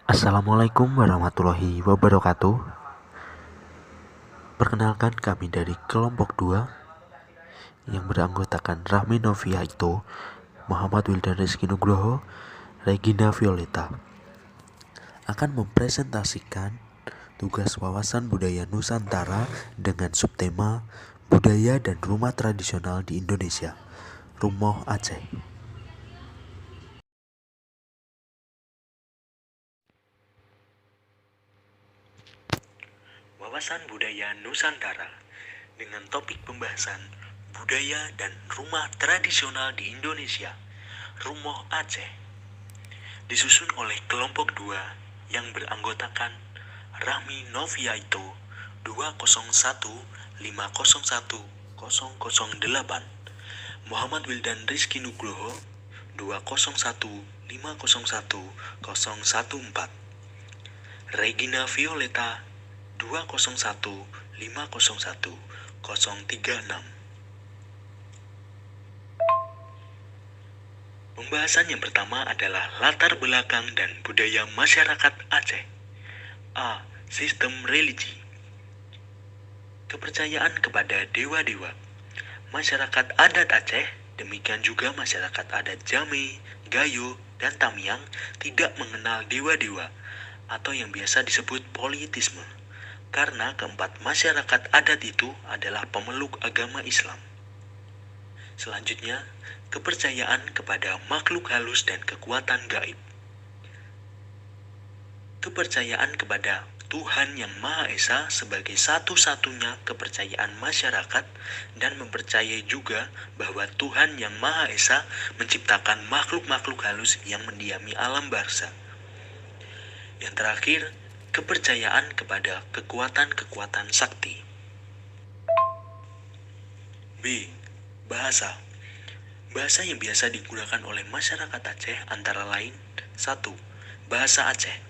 Assalamualaikum warahmatullahi wabarakatuh. Perkenalkan, kami dari kelompok 2 yang beranggotakan Rahmi Noviaito, Muhammad Wildan Rizky Nugroho, Regina Violeta akan mempresentasikan tugas wawasan budaya Nusantara dengan subtema budaya dan rumah tradisional di Indonesia, Rumoh Aceh. Wawasan budaya Nusantara dengan topik pembahasan budaya dan rumah tradisional di Indonesia, Rumoh Aceh, disusun oleh kelompok 2 yang beranggotakan Rahmi Noviaito 201501008, Muhammad Wildan Rizky Nugroho 201501014, Regina Violeta 201501036. Pembahasan yang pertama adalah latar belakang dan budaya masyarakat Aceh. A. Sistem religi. Kepercayaan kepada dewa-dewa. Masyarakat adat Aceh, demikian juga masyarakat adat Jame, Gayo, dan Tamiang tidak mengenal dewa-dewa atau yang biasa disebut politisme, karena keempat masyarakat adat itu adalah pemeluk agama Islam. Selanjutnya, kepercayaan kepada makhluk halus dan kekuatan gaib. Kepercayaan kepada Tuhan Yang Maha Esa sebagai satu-satunya kepercayaan masyarakat dan mempercayai juga bahwa Tuhan Yang Maha Esa menciptakan makhluk-makhluk halus yang mendiami alam barza. Yang terakhir, kepercayaan kepada kekuatan-kekuatan sakti. B. Bahasa. Bahasa yang biasa digunakan oleh masyarakat Aceh antara lain 1. Bahasa Aceh,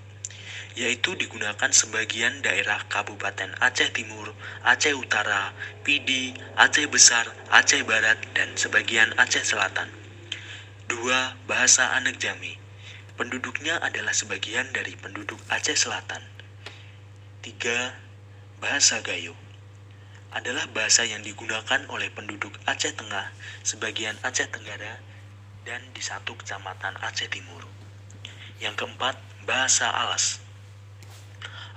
yaitu digunakan sebagian daerah Kabupaten Aceh Timur, Aceh Utara, Pidi, Aceh Besar, Aceh Barat, dan sebagian Aceh Selatan. 2. Bahasa Anek Jami, penduduknya adalah sebagian dari penduduk Aceh Selatan. 3. Bahasa Gayo, adalah bahasa yang digunakan oleh penduduk Aceh Tengah, sebagian Aceh Tenggara, dan di satu kecamatan Aceh Timur. Yang keempat, bahasa Alas,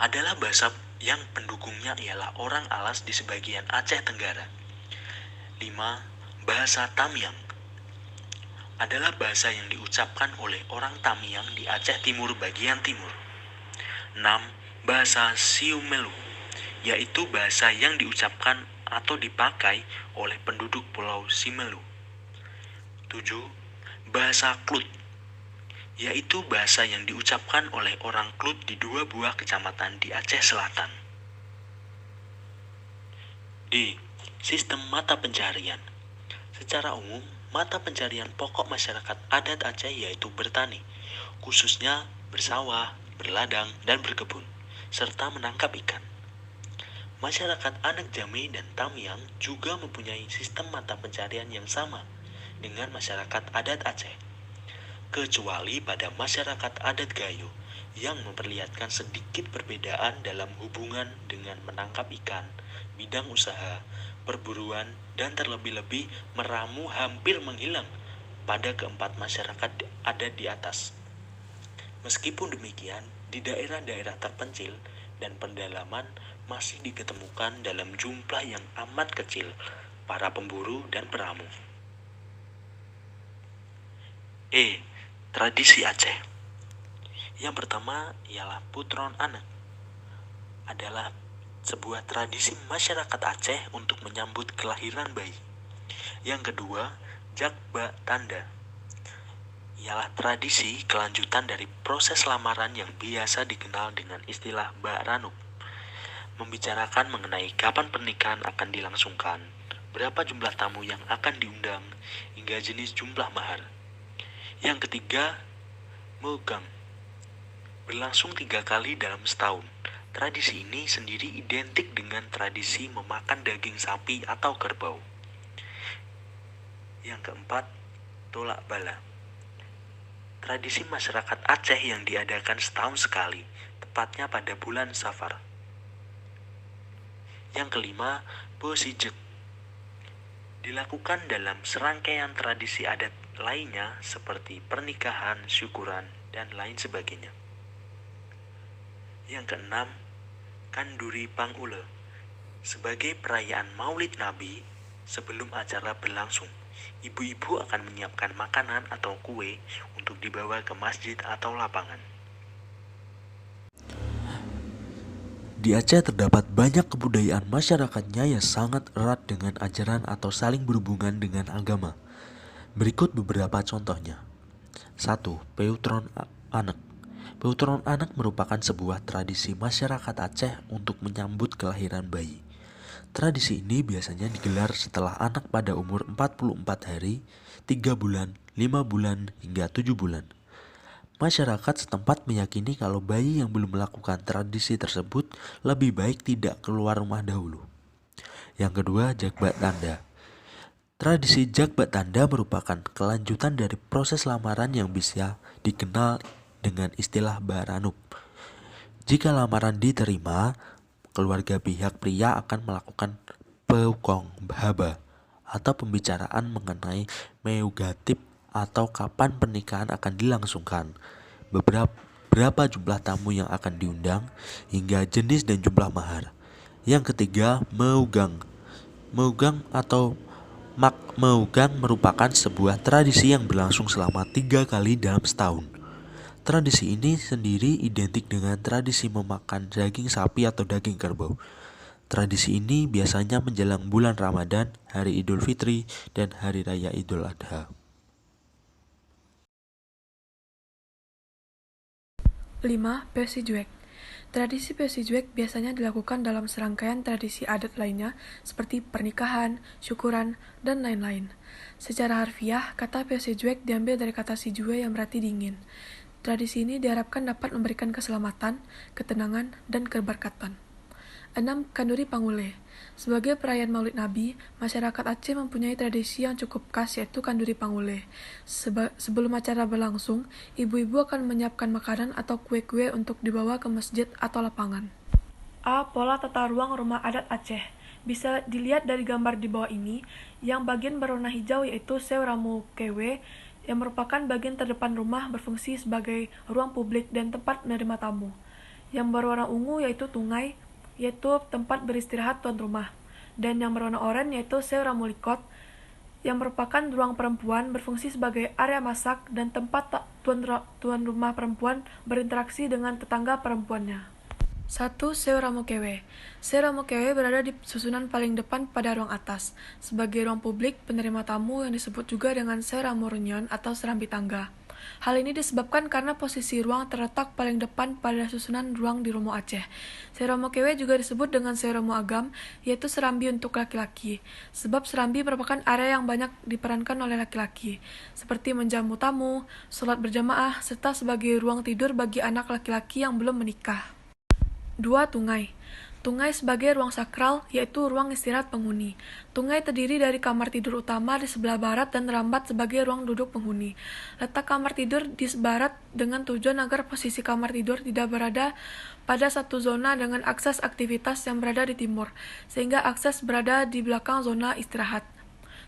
adalah bahasa yang pendukungnya ialah orang Alas di sebagian Aceh Tenggara. 5. Bahasa Tamiang, adalah bahasa yang diucapkan oleh orang Tamiang di Aceh Timur bagian timur. 6. Bahasa Siumelu, yaitu bahasa yang diucapkan atau dipakai oleh penduduk Pulau Simelu. 7. Bahasa Klut, yaitu bahasa yang diucapkan oleh orang Klut di 2 buah kecamatan di Aceh Selatan. D. Sistem mata pencaharian. Secara umum, mata pencaharian pokok masyarakat adat Aceh yaitu bertani, khususnya bersawah, berladang, dan berkebun, serta menangkap ikan. Masyarakat Anak Jame dan Tamiang juga mempunyai sistem mata pencaharian yang sama dengan masyarakat adat Aceh, kecuali pada masyarakat adat Gayo yang memperlihatkan sedikit perbedaan dalam hubungan dengan menangkap ikan, bidang usaha, perburuan, dan terlebih-lebih meramu hampir menghilang pada keempat masyarakat adat di atas. Meskipun demikian, di daerah-daerah terpencil dan pendalaman masih diketemukan dalam jumlah yang amat kecil para pemburu dan peramu. E. Tradisi Aceh. Yang pertama ialah Putron Anak, adalah sebuah tradisi masyarakat Aceh untuk menyambut kelahiran bayi. Yang kedua, Jakba Tanda, ialah tradisi kelanjutan dari proses lamaran yang biasa dikenal dengan istilah Mbak Ranuk, membicarakan mengenai kapan pernikahan akan dilangsungkan, berapa jumlah tamu yang akan diundang, hingga jenis jumlah mahar. Yang ketiga, Mugang, berlangsung 3 kali dalam setahun. Tradisi ini sendiri identik dengan tradisi memakan daging sapi atau kerbau. Yang keempat, Tolak Bala, tradisi masyarakat Aceh yang diadakan setahun sekali, tepatnya pada bulan Safar. Yang kelima, Bosijek. Dilakukan dalam serangkaian tradisi adat lainnya seperti pernikahan, syukuran, dan lain sebagainya. Yang keenam, Kanduri Pangule. Sebagai perayaan Maulid Nabi, sebelum acara berlangsung, ibu-ibu akan menyiapkan makanan atau kue untuk dibawa ke masjid atau lapangan. Di Aceh terdapat banyak kebudayaan masyarakatnya yang sangat erat dengan ajaran atau saling berhubungan dengan agama. Berikut beberapa contohnya. 1. Peutron Anek. Peutron Anek merupakan sebuah tradisi masyarakat Aceh untuk menyambut kelahiran bayi. Tradisi ini biasanya digelar setelah anak pada umur 44 hari, 3 bulan, 5 bulan, hingga 7 bulan. Masyarakat setempat meyakini kalau bayi yang belum melakukan tradisi tersebut lebih baik tidak keluar rumah dahulu. Yang kedua, Jakbat Tanda. Tradisi Jakbat Tanda merupakan kelanjutan dari proses lamaran yang bisa dikenal dengan istilah Baranup. Jika lamaran diterima, keluarga pihak pria akan melakukan Peukong Haba atau pembicaraan mengenai Meugatip atau kapan pernikahan akan dilangsungkan, berapa jumlah tamu yang akan diundang, hingga jenis dan jumlah mahar. Yang ketiga, Meugang. Meugang atau Mak Meugang merupakan sebuah tradisi yang berlangsung selama 3 kali dalam setahun. Tradisi ini sendiri identik dengan tradisi memakan daging sapi atau daging kerbau. Tradisi ini biasanya menjelang bulan Ramadan, Hari Idul Fitri, dan Hari Raya Idul Adha. 5. Pesijuek. Tradisi Pesijuek biasanya dilakukan dalam serangkaian tradisi adat lainnya seperti pernikahan, syukuran, dan lain-lain. Secara harfiah, kata Pesijuek diambil dari kata Sijue yang berarti dingin. Tradisi ini diharapkan dapat memberikan keselamatan, ketenangan, dan keberkatan. 6. Kanduri Pangule. Sebagai perayaan Maulid Nabi, masyarakat Aceh mempunyai tradisi yang cukup khas yaitu Kanduri Pangule. Sebelum acara berlangsung, ibu-ibu akan menyiapkan makanan atau kue-kue untuk dibawa ke masjid atau lapangan. A. Pola tata ruang rumah adat Aceh. Bisa dilihat dari gambar di bawah ini, yang bagian berwarna hijau yaitu Seu Ramu Kewe, yang merupakan bagian terdepan rumah berfungsi sebagai ruang publik dan tempat menerima tamu. Yang berwarna ungu yaitu Tungai, yaitu tempat beristirahat tuan rumah, dan yang berwarna oranye yaitu Seu Ramulikot, yang merupakan ruang perempuan berfungsi sebagai area masak dan tempat tuan rumah perempuan berinteraksi dengan tetangga perempuannya. 1. Seu Ramukewe. Seu Ramukewe berada di susunan paling depan pada ruang atas, sebagai ruang publik penerima tamu yang disebut juga dengan Seu Ramurunyon atau serambi tangga. Hal ini disebabkan karena posisi ruang terletak paling depan pada susunan ruang di Romo Aceh. Seromo Kewe juga disebut dengan Seromo Agam, yaitu serambi untuk laki-laki, sebab serambi merupakan area yang banyak diperankan oleh laki-laki, seperti menjamu tamu, sholat berjamaah, serta sebagai ruang tidur bagi anak laki-laki yang belum menikah. 2. Tungai. Tungai sebagai ruang sakral, yaitu ruang istirahat penghuni. Tungai terdiri dari kamar tidur utama di sebelah barat dan rambat sebagai ruang duduk penghuni. Letak kamar tidur di barat dengan tujuan agar posisi kamar tidur tidak berada pada satu zona dengan akses aktivitas yang berada di timur, sehingga akses berada di belakang zona istirahat.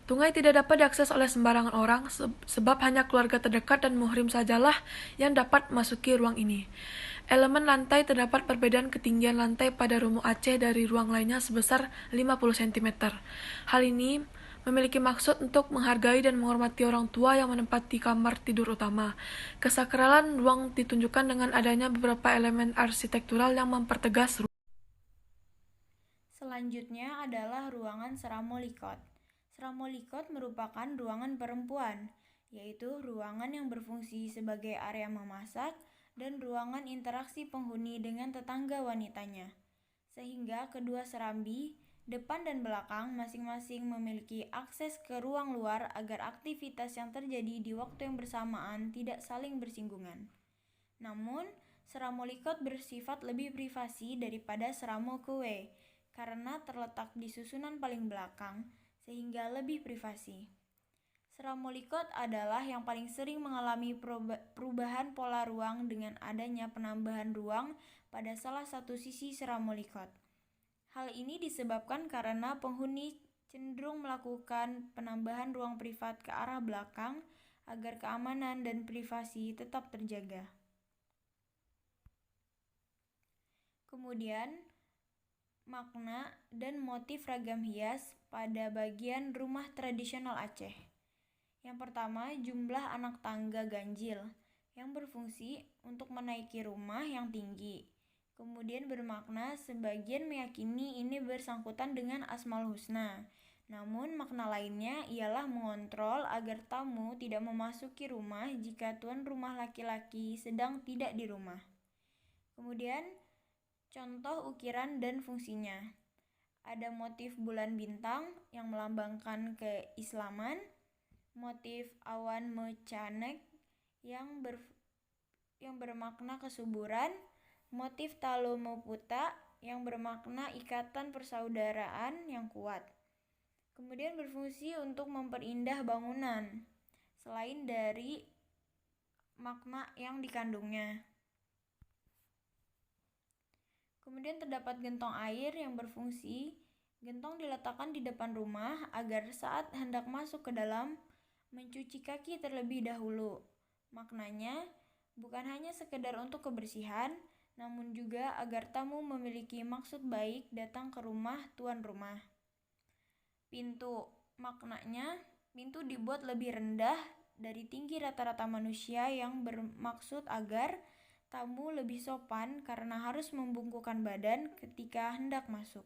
Tungai tidak dapat diakses oleh sembarangan orang, sebab hanya keluarga terdekat dan muhrim sajalah yang dapat memasuki ruang ini. Elemen lantai terdapat perbedaan ketinggian lantai pada Romo Aceh dari ruang lainnya sebesar 50 cm. Hal ini memiliki maksud untuk menghargai dan menghormati orang tua yang menempati kamar tidur utama. Kesakralan ruang ditunjukkan dengan adanya beberapa elemen arsitektural yang mempertegas ruang. Selanjutnya adalah ruangan Seramolikot. Seramolikot merupakan ruangan perempuan, yaitu ruangan yang berfungsi sebagai area memasak dan ruangan interaksi penghuni dengan tetangga wanitanya. Sehingga kedua serambi, depan dan belakang masing-masing memiliki akses ke ruang luar agar aktivitas yang terjadi di waktu yang bersamaan tidak saling bersinggungan. Namun, Seramolikot bersifat lebih privasi daripada Seramokewe karena terletak di susunan paling belakang sehingga lebih privasi. Seramolikot adalah yang paling sering mengalami perubahan pola ruang dengan adanya penambahan ruang pada salah satu sisi seramolikot. Hal ini disebabkan karena penghuni cenderung melakukan penambahan ruang privat ke arah belakang agar keamanan dan privasi tetap terjaga. Kemudian, makna dan motif ragam hias pada bagian rumah tradisional Aceh. Yang pertama, jumlah anak tangga ganjil yang berfungsi untuk menaiki rumah yang tinggi. Kemudian bermakna sebagian meyakini ini bersangkutan dengan Asmaul Husna. Namun makna lainnya ialah mengontrol agar tamu tidak memasuki rumah jika tuan rumah laki-laki sedang tidak di rumah. Kemudian contoh ukiran dan fungsinya. Ada motif bulan bintang yang melambangkan keislaman, motif awan mecanek yang bermakna kesuburan, motif talo meputa yang bermakna ikatan persaudaraan yang kuat. Kemudian berfungsi untuk memperindah bangunan, selain dari makna yang dikandungnya. Kemudian terdapat gentong air yang berfungsi. Gentong diletakkan di depan rumah agar saat hendak masuk ke dalam, mencuci kaki terlebih dahulu. Maknanya bukan hanya sekedar untuk kebersihan, namun juga agar tamu memiliki maksud baik datang ke rumah tuan rumah. Pintu, maknanya pintu dibuat lebih rendah dari tinggi rata-rata manusia yang bermaksud agar tamu lebih sopan karena harus membungkukkan badan ketika hendak masuk.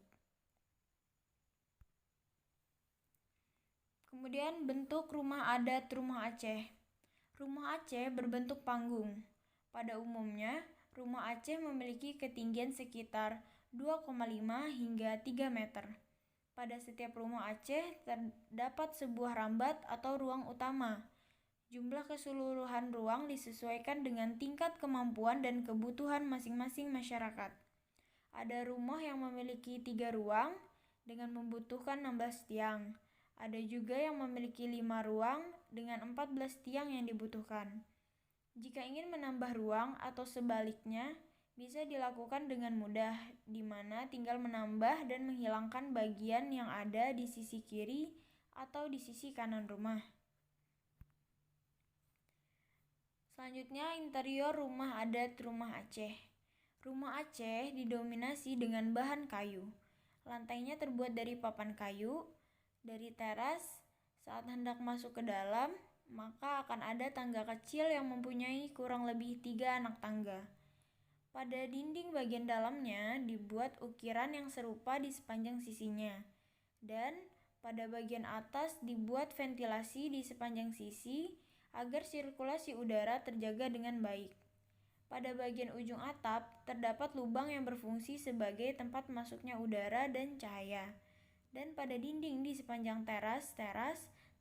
Kemudian bentuk rumah adat rumah Aceh. Rumah Aceh berbentuk panggung. Pada umumnya, rumah Aceh memiliki ketinggian sekitar 2,5 hingga 3 meter. Pada setiap rumah Aceh terdapat sebuah rambat atau ruang utama. Jumlah keseluruhan ruang disesuaikan dengan tingkat kemampuan dan kebutuhan masing-masing masyarakat. Ada rumah yang memiliki 3 ruang dengan membutuhkan 16 tiang. Ada juga yang memiliki 5 ruang dengan 14 tiang yang dibutuhkan. Jika ingin menambah ruang atau sebaliknya, bisa dilakukan dengan mudah, di mana tinggal menambah dan menghilangkan bagian yang ada di sisi kiri atau di sisi kanan rumah. Selanjutnya, interior rumah adat rumah Aceh. Rumah Aceh didominasi dengan bahan kayu. Lantainya terbuat dari papan kayu. Dari teras, saat hendak masuk ke dalam, maka akan ada tangga kecil yang mempunyai kurang lebih 3 anak tangga. Pada dinding bagian dalamnya dibuat ukiran yang serupa di sepanjang sisinya. Dan pada bagian atas dibuat ventilasi di sepanjang sisi agar sirkulasi udara terjaga dengan baik. Pada bagian ujung atap terdapat lubang yang berfungsi sebagai tempat masuknya udara dan cahaya. Dan pada dinding di sepanjang teras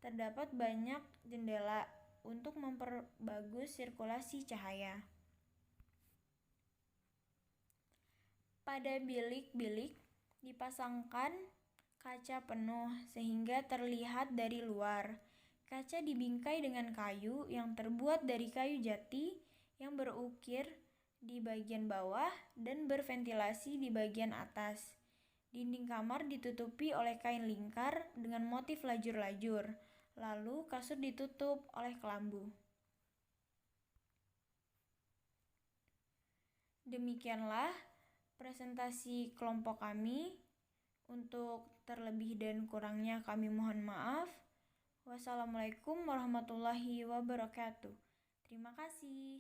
terdapat banyak jendela untuk memperbagus sirkulasi cahaya. Pada bilik-bilik dipasangkan kaca penuh sehingga terlihat dari luar. Kaca dibingkai dengan kayu yang terbuat dari kayu jati yang berukir di bagian bawah dan berventilasi di bagian atas. Dinding kamar ditutupi oleh kain lingkar dengan motif lajur-lajur, lalu kasur ditutup oleh kelambu. Demikianlah presentasi kelompok kami. Untuk terlebih dan kurangnya kami mohon maaf. Wassalamualaikum warahmatullahi wabarakatuh. Terima kasih.